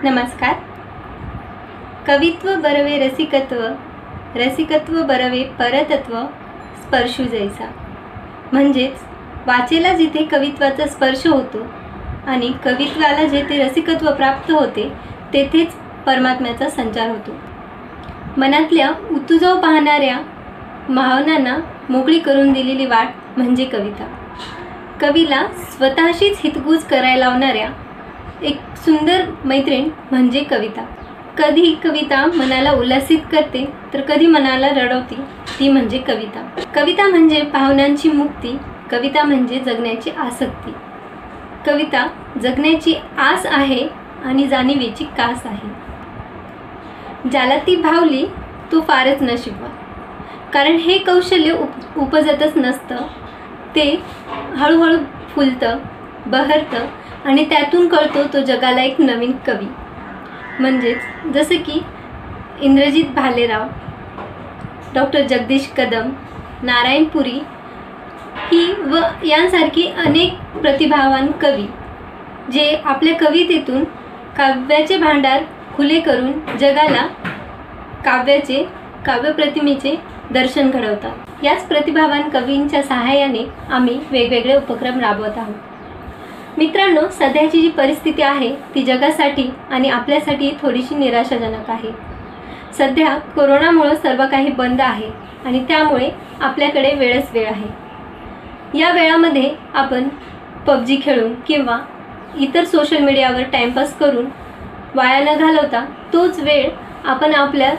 नमस्कार. कवित्व बरवे रसिकत्व, रसिकत्व बरवे परतत्व, स्पर्शू जैसा. म्हणजेच वाचेला जिथे कवित्वाचा स्पर्श होतो आणि कवित्वाला जेथे रसिकत्व प्राप्त होते तेथेच परमात्म्याचा संचार होतो. मनातल्या उतुजाव पाहणाऱ्या भावनांना मोकळी करून दिलेली वाट म्हणजे कविता. कवीला स्वतःशीच हितगुज करायला लावणाऱ्या एक सुंदर मैत्रीण म्हणजे कविता. कधी कविता मनाला उल्हासित करते तर कधी मनाला रडवते, ती म्हणजे कविता. कविता म्हणजे भावनांची मुक्ती, कविता म्हणजे जगण्याची आसक्ती. कविता जगण्याची आस आहे आणि जाणीवेची कास आहे. ज्याला ती भावली तो फारच नशीबवान, कारण हे कौशल्य उपजतच नसतं. ते हळूहळू फुलतं, बहरतं आणि त्यातून कळतो तो जगाला एक नवीन कवी. म्हणजेच जसं की इंद्रजित भालेराव, डॉक्टर जगदीश कदम, नारायण पुरी ही व यांसारखी अनेक प्रतिभावान कवी जे आपल्या कवितेतून काव्याचे भांडार खुले करून जगाला काव्यप्रतिमेचे दर्शन घडवतात. याच प्रतिभावान कवींच्या सहाय्याने आम्ही वेगवेगळे उपक्रम राबवत आहोत. मित्रांनो, सध्याची जी परिस्थिती आहे ती जगासाठी आणि आपल्यासाठी थोडीशी निराशाजनक आहे. सध्या कोरोनामुळे सर्व काही बंद आहे आणि त्यामुळे आपल्याकडे वेळच वेळ आहे. या वेळामध्ये आपण पबजी खेळून किंवा इतर सोशल मीडियावर टाइमपास करून वाया न घालवता तोच वेळ आपण आपल्या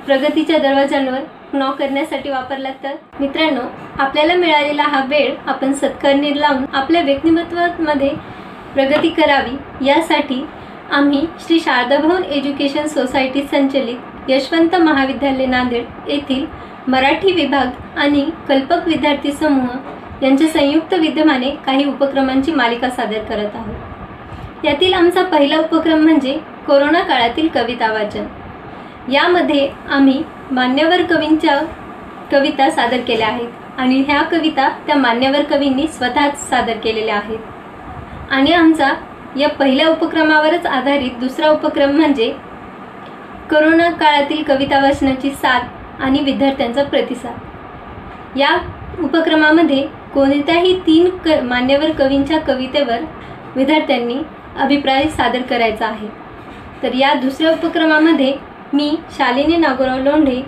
प्रगतीच्या दरवाजांवर नॉक करण्यासाठी वापरला तर मित्रांनो, आपल्याला मिळालेला हा वेळ आपण सत्कारणी लावून आपल्या व्यक्तिमत्वामध्ये प्रगती करावी यासाठी आम्ही श्री शारदाभवन एज्युकेशन सोसायटी संचलित यशवंत महाविद्यालय नांदेड येथील मराठी विभाग आणि कल्पक विद्यार्थी समूह यांच्या संयुक्त विद्यमाने काही उपक्रमांची मालिका सादर करत आहोत. यातील आमचा पहिला उपक्रम म्हणजे कोरोना काळातील कविता वाचन. यामध्ये आम्ही मान्यवर कवींच्या कविता सादर केल्या आहेत आणि ह्या कविता त्या मान्यवर कवींनी स्वतःच सादर केलेल्या आहेत. आणि आमचा या पहिल्या उपक्रमावरच आधारित दुसरा उपक्रम म्हणजे कोरोना काळातील कविता वाचनाची साथ आणि विद्यार्थ्यांचा प्रतिसाद. या उपक्रमामध्ये कोणत्याही 3 मान्यवर कवींच्या कवितेवर विद्यार्थ्यांनी अभिप्राय सादर करायचा आहे. तर या दुसऱ्या उपक्रमामध्ये मी शालिनी नागोराव लोंढे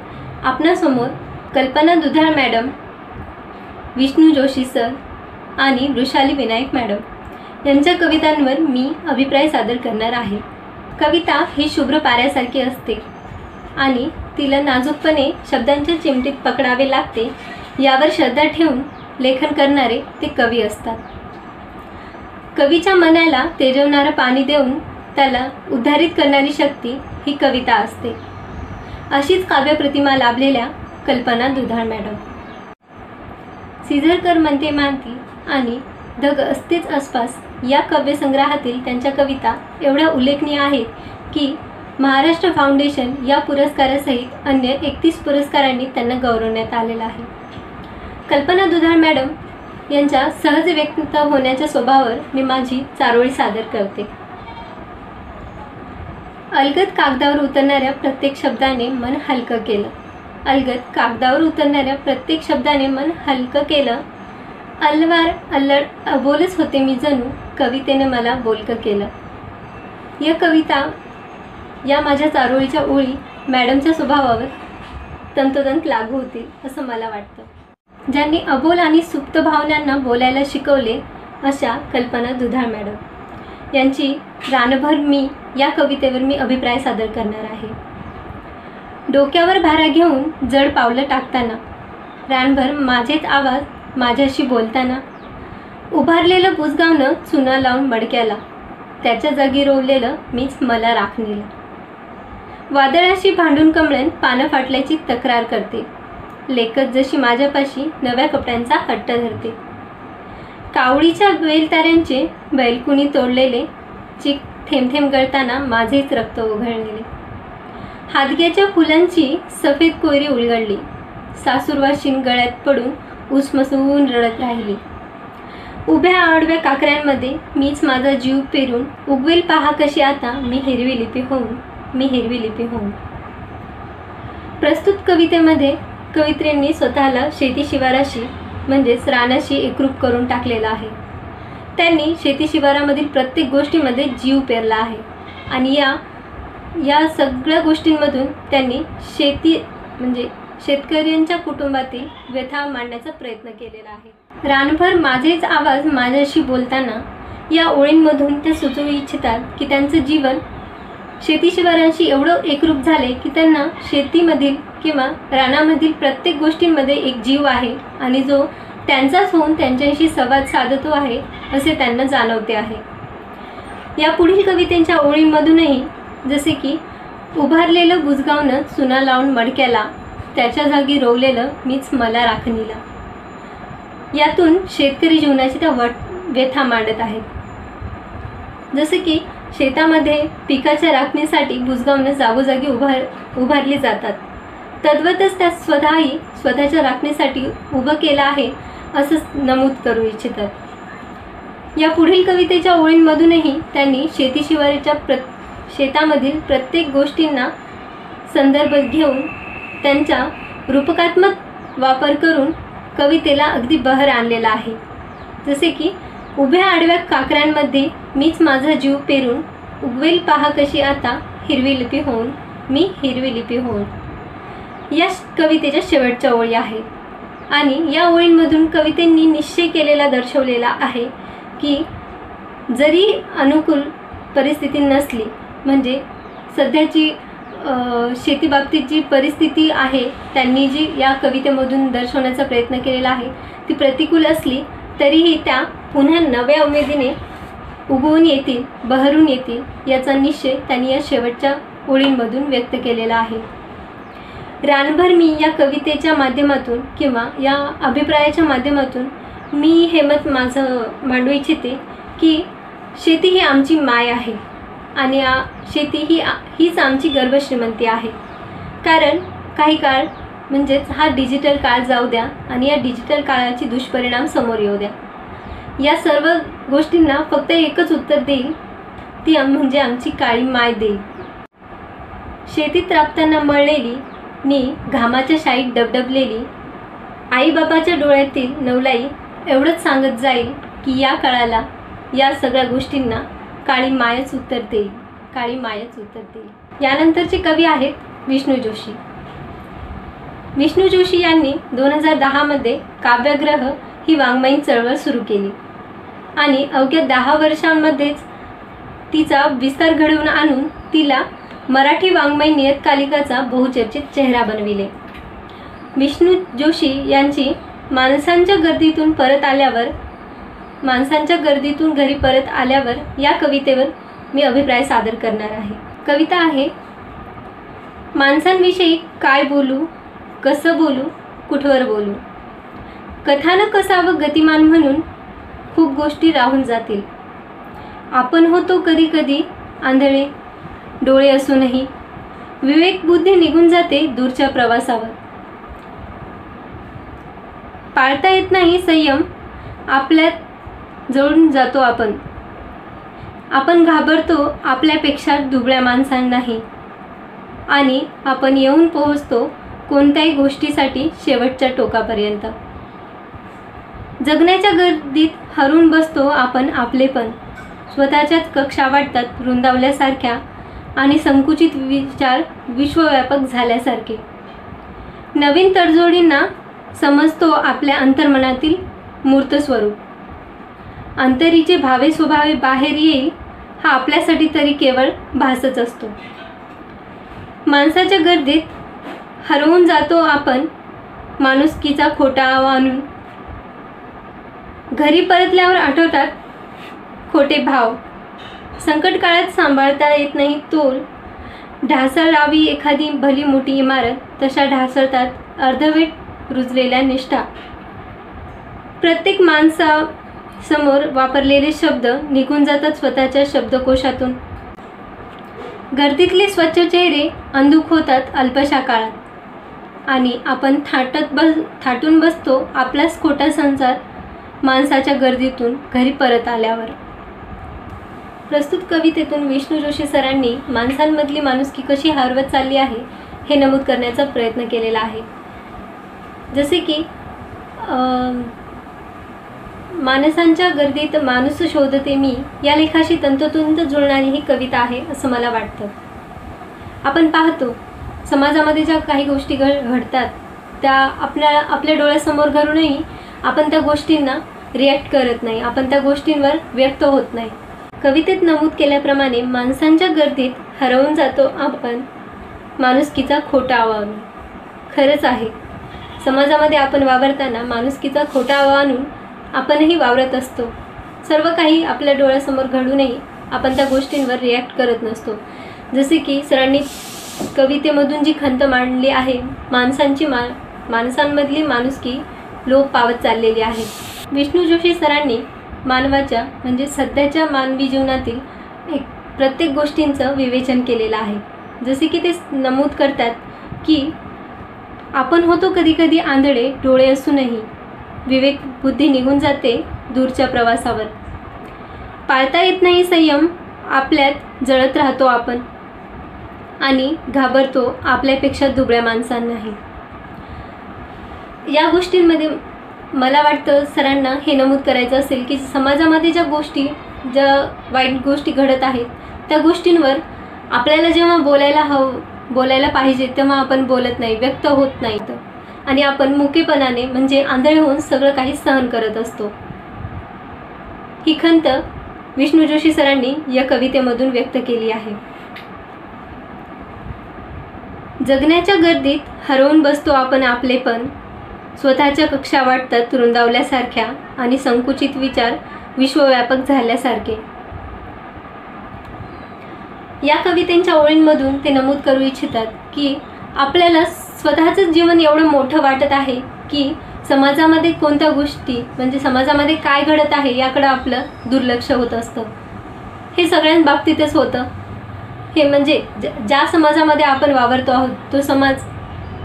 आपणासमोर कल्पना दुधाळ मॅडम, विष्णू जोशी सर आणि वृषाली विनायक मॅडम यांच्या कवितांवर मी अभिप्राय सादर करणार आहे. कविता ही शुभ्र पाऱ्यासारखी असते आणि तिला नाजूकपणे शब्दांच्या चिमटीत पकडावे लागते. यावर श्रद्धा ठेवून लेखन करणारे ते कवी असतात. कवीच्या मनाला तेजवणारं पाणी देऊन त्याला उद्धारित करणारी शक्ती ही कविता असते. अशीच काव्यप्रतिमा लाभलेल्या कल्पना दुधाळ मॅडम. सिझरकर म्हणते मानती आणि धग असतेच आसपास या काव्यसंग्रहातील त्यांच्या कविता एवढ्या उल्लेखनीय आहेत की महाराष्ट्र फाउंडेशन या पुरस्कारासहित अन्य 31 पुरस्कारांनी त्यांना गौरवण्यात आलेलं आहे. कल्पना दुधाळ मॅडम यांच्या सहज व्यक्त होण्याच्या स्वभावावर मी माझी चारोळी सादर करते. अलगद कागदावर उतरणाऱ्या प्रत्येक शब्दाने मन हलकं केलं. अलगद कागदावर उतरणाऱ्या प्रत्येक शब्दाने मन हलकं केलं. अलवार अल्लड अबोलच होते मी जणू, कवितेने मला बोलकं केलं. या कविता या माझ्या चारोळीच्या ओळी मॅडमच्या स्वभावावर तंतोतंत लागू होतील असं मला वाटतं. ज्यांनी अबोल आणि सुप्त भावनांना बोलायला शिकवले अशा कल्पना दुधाळ मॅडम यांची रानभर मी या कवितेवर मी अभिप्राय सादर करणार आहे. डोक्यावर भारा घेऊन जड पावलं टाकताना, रानभर माझेच आवाज माझ्याशी बोलताना, उभारलेलं बुजगावनं चुना लावून मडक्याला, त्याच्या जागी रोवलेलं मीच मला राखणीला. वादळाशी भांडून कमळण पानं फाटल्याची तक्रार करते, लेकत जशी माझ्यापाशी नव्या कपड्यांचा हट्ट धरते. कावळीच्या बेलताऱ्यांचे बैलकुणी तोडलेले, चिक थेंब थेंब गळताना माझेच रक्त ओघळलेले. हादग्याच्या फुलांची सफेद कोयरी उलगडली, सासूरवाशीन गळ्यात पडून उसमसून रडत राहिली. उभ्या आडव्या काकऱ्यांमध्ये मीच माझा जीव पेरून उगवेल पहा कशी आता मी हिरवी लिपी होऊन. प्रस्तुत कवितेमध्ये कवयित्रींनी स्वतःला शेती शिवाराशी म्हणजेच रानाशी एकरूप करून टाकलेला आहे. त्यांनी शेती शिवारामधील प्रत्येक गोष्टीमध्ये जीव पेरला आहे आणि या सगळ्या गोष्टींमधून त्यांनी शेती म्हणजे शेतकऱ्यांच्या कुटुंबातील व्यथा मांडण्याचा प्रयत्न केलेला आहे. रानभर माझेच आवाज माझ्याशी बोलताना या ओळींमधून ते सुचवू इच्छितात की त्यांचं जीवन शेती शिवारांशी एवढं एकरूप झाले की त्यांना शेतीमधील किंवा रानामधील प्रत्येक गोष्टींमध्ये एक जीव आहे आणि जो त्यांचाच होऊन त्यांच्याशी संवाद साधतो आहे असे त्यांना जाणवते आहे. या पुढील कवितेच्या ओळींमधूनही जसे की उभारलेलं बुजगावनं चुना लावून मडक्याला त्याच्या जागी रोवलेलं मीच मला राखणीला, यातून शेतकरी जीवनाची त्या व्यथा मांडत आहेत. जसे की शेतामध्ये पिकाच्या राखणीसाठी बुजगावनं जागोजागी उभारली जातात, तद्वतच त्या स्वतःच्या राखणीसाठी उभं केलं आहे असं नमूद करू इच्छितात. या पुढील कवितेच्या ओळींमधूनही त्यांनी शेती शिवाराच्या शेतामधील प्रत्येक गोष्टींना संदर्भ घेऊन त्यांचा रूपकात्मक वापर करून कवितेला अगदी बहर आणलेला आहे. जसे की उभ्या आडव्या काकऱ्यांमध्ये मीच माझा जीव पेरून उगवेल पहा कशी आता हिरवी लिपी होऊन या कवितेच्या शेवटच्या ओळी आहेत आणि या ओळींमधून कवितेंनी निश्चय केलेला दर्शवलेला आहे की जरी अनुकूल परिस्थिती नसली म्हणजे सध्याची शेतीबाबतीत जी परिस्थिती आहे त्यांनी जी या कवितेमधून दर्शवण्याचा प्रयत्न केलेला आहे ती प्रतिकूल असली तरीही त्या पुन्हा नव्या उमेदीने उगवून येतील, बहरून येतील याचा निश्चय त्यांनी या शेवटच्या ओळींमधून व्यक्त केलेला आहे. रानभर मी या कवितेच्या माध्यमातून किंवा या अभिप्रायाच्या माध्यमातून मी हे मत माझं मांडू इच्छिते की शेती ही आमची माय आहे आणि शेती हीच आमची गर्भश्रीमंती आहे. कारण काही काळ म्हणजेच हा डिजिटल काळ जाऊ द्या आणि या डिजिटल काळाची दुष्परिणाम समोर येऊ द्या, या सर्व गोष्टींना फक्त एकच उत्तर देईल, ती म्हणजे आमची काळी माय देईल. शेतीत राबताना मळलेली नी घामाच्या शाईत डबडबलेली आईबापाच्या डोळ्यातील नवलाई एवढंच सांगत जाईल की या काळाला या सगळ्या गोष्टींना काळी मायच उत्तर देईल. यानंतरचे कवी आहेत विष्णू जोशी. विष्णू जोशी यांनी 2010 मध्ये काव्यग्रह ही वाङ्मयीन चळवळ सुरू केली आणि अवघ्या 10 वर्षांमध्येच तिचा विस्तार घडवून आणून तिला मराठी वाङ्मयीन नियतकालिकाचा बहुचर्चित चेहरा बनविले. विष्णू जोशी यांची माणसांच्या गर्दीतून घरी परत आल्यावर या कवितेवर मी अभिप्राय सादर करणार आहे. कविता आहे: माणसांविषयी काय बोलू, कसं बोलू, कुठवर बोलू. कथानक असावं गतिमान म्हणून खूप गोष्टी राहून जातील. आपण होतो कधी कधी आंधळे, डोळे असूनही विवेक बुद्धी निघून जाते दूरच्या प्रवासावर. पाळता येत नाही संयम आपल्यात जळून जातो आपण घाबरतो आपल्यापेक्षा दुबळ्या माणसांनाही आणि आपण येऊन पोहोचतो कोणत्याही गोष्टीसाठी शेवटच्या टोकापर्यंत. जगण्याच्या गर्दीत हरून बसतो आपण आपलेपण, स्वतःच्याच कक्षा वाटतात रुंदावल्यासारख्या आणि संकुचित विचार विश्वव्यापक झाल्यासारखे. नवीन तडजोडींना समजतो आपल्या अंतर्मनातील मूर्त स्वरूप. अंतरीचे भावे स्वभावे बाहेर येईल हा आपल्यासाठी तरी केवळ भासच असतो. माणसाच्या गर्दीत हरवून जातो आपण माणुसकीचा खोटा आणून. घरी परतल्यावर आठवतात खोटे भाव. संकट काळात सांभाळता येत नाही तोल. ढासळावी एखादी भली मोठी इमारत तशा ढासळतात अर्धवेट रुजलेल्या निष्ठा. प्रत्येक माणसासमोर वापरलेले शब्द निघून जातात स्वतःच्या शब्दकोशातून. गर्दीतले स्वच्छ चेहरे अंधुक होतात अल्पशा काळात आणि आपण थाटून बसतो आपलाच खोटा संसार माणसाच्या गर्दीतून घरी परत आल्यावर. प्रस्तुत कवितेतून विष्णू जोशी सरांनी माणसांमधली माणुसकी कशी हरवत चालली आहे हे नमूद करण्याचा प्रयत्न केलेला आहे. जसे की माणसांच्या गर्दीत माणूस शोधते मी या लेखाशी तंतोतंत जुळणारी ही कविता आहे असं मला वाटतं. आपण पाहतो समाजामध्ये ज्या काही गोष्टी घडतात त्या आपल्या डोळ्यासमोर घडूनही आपण त्या गोष्टींना रिॲक्ट करत नाही, आपण त्या गोष्टींवर व्यक्त होत नाही. कवितेत नमूद केल्याप्रमाणे माणसांच्या गर्दीत हरवून जातो आपण माणुसकीचा खोटा आवाहन. खरंच आहे, समाजामध्ये आपण वावरताना माणुसकीचा खोटा आवाहन आपणही वावरत असतो. सर्व काही आपल्या डोळ्यासमोर घडूनही आपण त्या गोष्टींवर रिॲक्ट करत नसतो. जसे की सरांनी कवितेमधून जी खंत मांडली आहे, माणसांमधली माणुसकी लोप पावत चाललेली आहे. विष्णू जोशी सरांनी मानवाच्या म्हणजे सध्याच्या मानवी जीवनातील प्रत्येक गोष्टींचं विवेचन केलेलं आहे. जसे की ते नमूद करतात की आपण होतो कधी कधी आंधळे डोळे असूनही, विवेक बुद्धी निघून जाते दूरच्या प्रवासावर. पाळता येत नाही संयम, आपल्यात जळत राहतो आपण आणि घाबरतो आपल्यापेक्षा दुबळ्या माणसांनाही. या गोष्टींमध्ये मला वाटतं सरांना हे नमूद करायचं असेल की समाजामध्ये ज्या वाईट गोष्टी घडत आहेत त्या गोष्टींवर आपल्याला जेव्हा बोलायला पाहिजे तेव्हा आपण बोलत नाही, व्यक्त होत नाही आणि आपण मुकेपणाने म्हणजे आंधळे होऊन सगळं काही सहन करत असतो. ही खंत विष्णू जोशी सरांनी या कवितेमधून व्यक्त केली आहे. जगण्याच्या गर्दीत हरवून बसतो आपण आपलेपण, स्वतःच्या कक्षा वाटतात रुंदावल्यासारख्या आणि संकुचित विचार विश्वव्यापक झाल्यासारखे. या कवितेच्या ओळींमधून ते नमूद करू इच्छितात की आपल्याला स्वतःचं जीवन एवढं मोठं वाटत आहे की समाजामध्ये कोणत्या गोष्टी म्हणजे समाजामध्ये काय घडत आहे याकडे आपलं दुर्लक्ष होत असतं. हे सगळ्यांच्या बाबतीतच होतं. हे म्हणजे ज्या समाजामध्ये आपण वावरतो आहोत तो समाज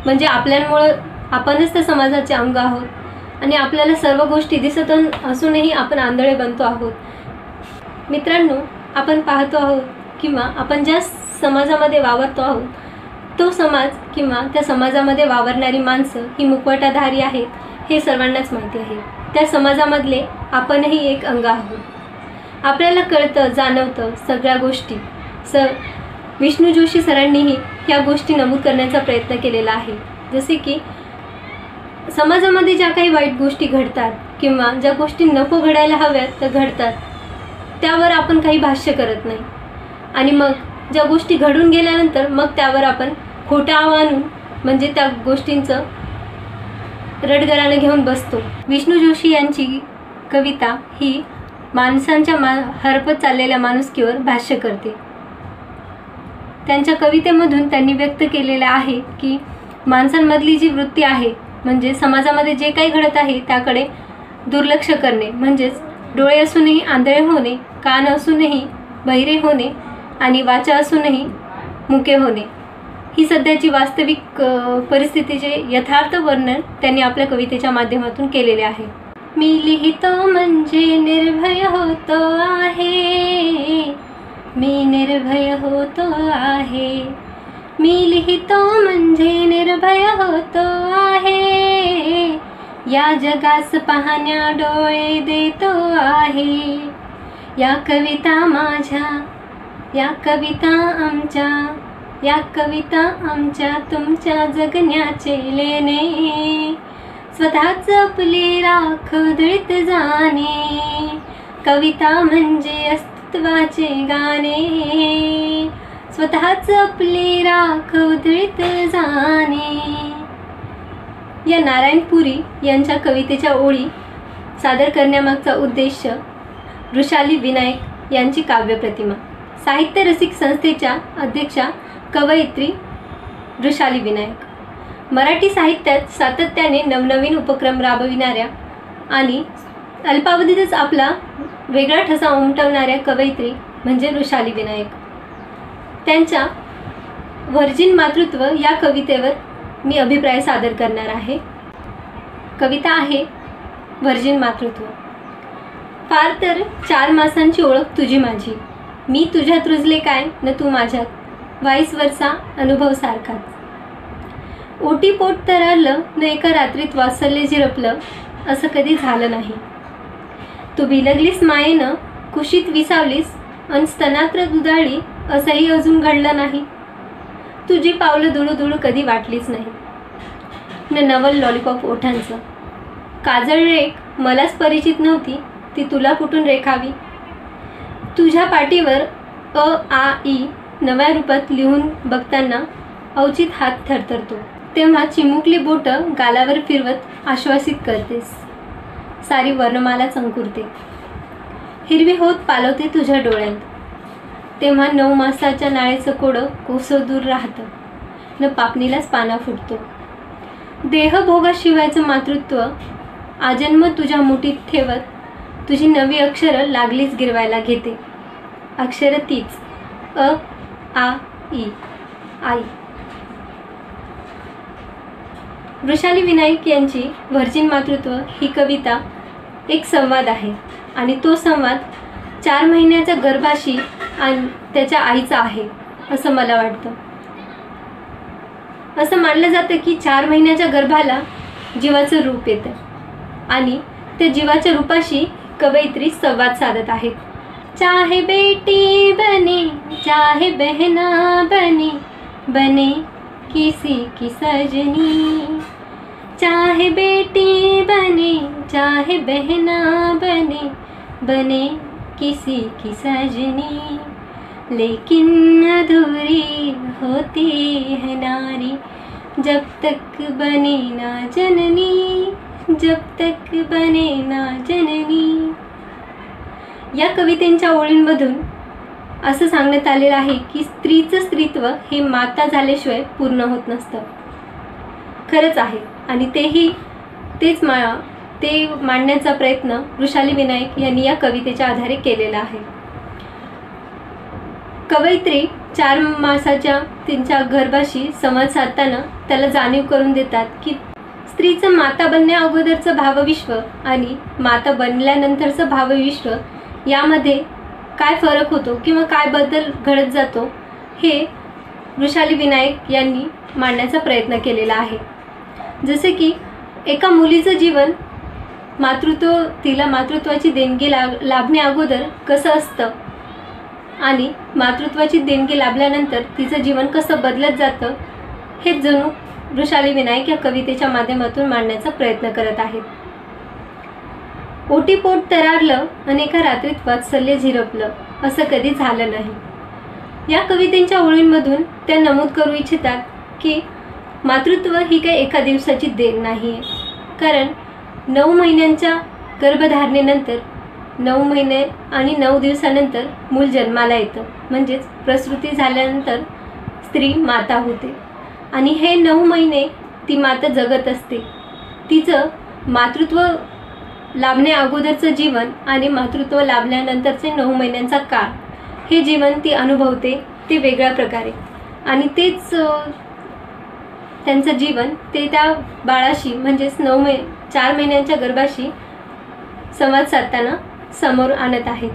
म्हणजे आपल्यामुळं आपणच त्या समाजाचे अंग आहोत आणि आपल्याला सर्व गोष्टी दिसत असूनही आपण आंधळे बनतो आहोत. मित्रांनो, आपण पाहतो आहोत किंवा आपण ज्या समाजामध्ये वावरतो आहोत तो समाज किंवा त्या समाजामध्ये वावरणारी माणसं ही मुखवटाधारी आहेत हे सर्वांनाच माहिती आहे. त्या समाजामधले आपणही एक अंग आहोत. आपल्याला कळतं, जाणवतं सगळ्या गोष्टी. विष्णू जोशी सरांनीही या गोष्टी नमूद करण्याचा प्रयत्न केलेला आहे. जसे की समाजामध्ये ज्या काही वाईट गोष्टी घडतात किंवा ज्या गोष्टी नको घडायला हव्यात त्या घडतात, त्यावर आपण काही भाष्य करत नाही आणि मग ज्या गोष्टी घडून गेल्यानंतर मग त्यावर आपण खोटं आव्हान म्हणजे त्या गोष्टींचं रडगरानं घेऊन बसतो. विष्णू जोशी यांची कविता ही माणसांच्या हरपत चाललेल्या माणुसकीवर भाष्य करते. त्यांच्या कवितेमधून त्यांनी व्यक्त केलेलं आहे की माणसांमधली जी वृत्ती आहे म्हणजे समाजामध्ये जे काही घडत आहे त्याकडे दुर्लक्ष करणे म्हणजेच डोळे असूनही आंधळे होणे, कान असूनही बहिरे होणे आणि वाचा असूनही मुके होणे, ही सध्याची वास्तविक परिस्थितीचे यथार्थ वर्णन त्यांनी आपल्या कवितेच्या माध्यमातून केलेले आहे. मी लिहितो म्हणजे निर्भय होतो आहे, मी निर्भय होतो आहे, मी लिहितो म्हणजे निर्भय होतो आहे, या जगास पाहण्या डोळे देतो आहे. या कविता माझ्या, या कविता आमच्या, या कविता आमच्या तुमच्या जगण्याचे लेणे, स्वतःच आपली राख उधळीत जाणे, कविता म्हणजे अस्तित्वाचे गाणे, स्वतःच आपली राख उधळीत जाणे. या नारायणपुरी यांच्या कवितेच्या ओळी सादर करण्यामागचा उद्देश वृषाली विनायक यांची काव्यप्रतिमा. साहित्य रसिक संस्थेच्या अध्यक्षा कवयित्री वृषाली विनायक. मराठी साहित्यात सातत्याने नवनवीन उपक्रम राबविणाऱ्या आणि अल्पावधीतच आपला वेगळा ठसा उमटवणाऱ्या कवयित्री म्हणजे वृषाली विनायक. त्यांच्या व्हर्जिन मातृत्व या कवितेवर मी अभिप्राय सादर करणार आहे. कविता आहे व्हर्जिन मातृत्व. फार तर 4 मासांची ओळख तुझी माझी, मी तुझ्यात रुजले काय न तू माझ्यात, वाईस वर्षा अनुभव सारखाच. ओटी पोट तरारलं न एका रात्रीत वात्सल्य झिरपलं, असं कधी झालं नाही. तू बिलगलीस मायेनं, कुशीत विसावलीस अन स्तनात्र दुधाळली, असंही अजून घडलं नाही. तुझी पावलं दुळू कधी वाटलीच नाही. न नवल लॉलीपॉप ओठांचं काजळ रेख मलाच परिचित नव्हती, ती तुला कुठून रेखावी. तुझ्या पाठीवर अ आ ई नव्या रूपात लिहून बघताना अवचित हात थरथरतो, तेव्हा चिमुकली बोटं गालावर फिरवत आश्वासित करतेस. सारी वर्णमाला चंकुरते, हिरवी होत पालवते तुझ्या डोळ्यात. तेव्हा 9 मासाच्या नाळेचं कोडं कोसो दूर राहतं, न पापणीलाच पाना फुटतो. देहभोगाशिवायचं मातृत्व आजन्म तुझ्या मुठीत ठेवत, तुझी नवी अक्षरं लागलीच गिरवायला घेते. अक्षरं तीच अ आ ई आई. वृषाली विनायक यांची व्हर्जिन मातृत्व ही कविता एक संवाद आहे, आणि तो संवाद 4 महिन्याच्या गर्भाशी आणि त्याच्या आईचा आहे असं मला वाटतं. असं मानलं जातं की 4 महिन्याच्या गर्भाला जीवाचं रूप येतं, आणि त्या जीवाच्या रूपाशी कवयित्री संवाद साधत आहेत. चाहे बेटी बने चाहे बहना बने, बने किसी की सजनी. चाहे बेटी बने चाहे बहना बने, बने किसी की सजनी. लेकिन अधूरी होती है नारी, जब तक बने ना जननी, जब तक बने ना जननी. या कवितेच्या ओळींमधून असं सांगण्यात आलेलं आहे की स्त्रीचं स्त्रीत्व हे माता झाल्याशिवाय पूर्ण होत नसतं. खरंच आहे, आणि तेच मांडण्याचा प्रयत्न वृषाली विनायक यांनी या कवितेच्या आधारे केलेला आहे. कवयित्री 4 मासाच्या त्यांच्या गर्भाशी संवाद साधताना त्याला जाणीव करून देतात की स्त्रीचं माता बनण्या अगोदरचं भावविश्व आणि माता बनल्यानंतरचं भावविश्व यामध्ये काय फरक होतो किंवा काय बदल घडत जातो हे वृषाली विनायक यांनी मांडण्याचा प्रयत्न केलेला आहे. जसे की एका मुलीचं जीवन तिला मातृत्वाची देणगी लाभण्या अगोदर कसं असतं आणि मातृत्वाची देणगी लाभल्यानंतर तिचं जीवन कसं बदलत जातं हे जणू वृषाली विनायक या कवितेच्या माध्यमातून मांडण्याचा प्रयत्न करत आहेत. ओटीपोट तरारलं आणि एका रात्रीत वात्सल्य झिरपलं, असं कधी झालं नाही. या कवितेच्या ओळींमधून त्या नमूद करू इच्छितात की मातृत्व ही काही एका दिवसाची देण नाही आहे, कारण 9 महिन्यांच्या गर्भधारणेनंतर 9 महिने आणि 9 दिवसानंतर मूल जन्माला येतं, म्हणजेच प्रसूती झाल्यानंतर स्त्री माता होते, आणि हे 9 महिने ती माता जगत असते. तिचं मातृत्व लाभण्या अगोदरचं जीवन आणि मातृत्व लाभल्यानंतरचे 9 महिन्यांचा काळ हे जीवन ती अनुभवते ते वेगळ्या प्रकारे, आणि तेच त्यांचं जीवन ते त्या बाळाशी म्हणजेच 4 महिन्यांच्या गर्भाशी संवाद साधताना समोर आणत आहेत.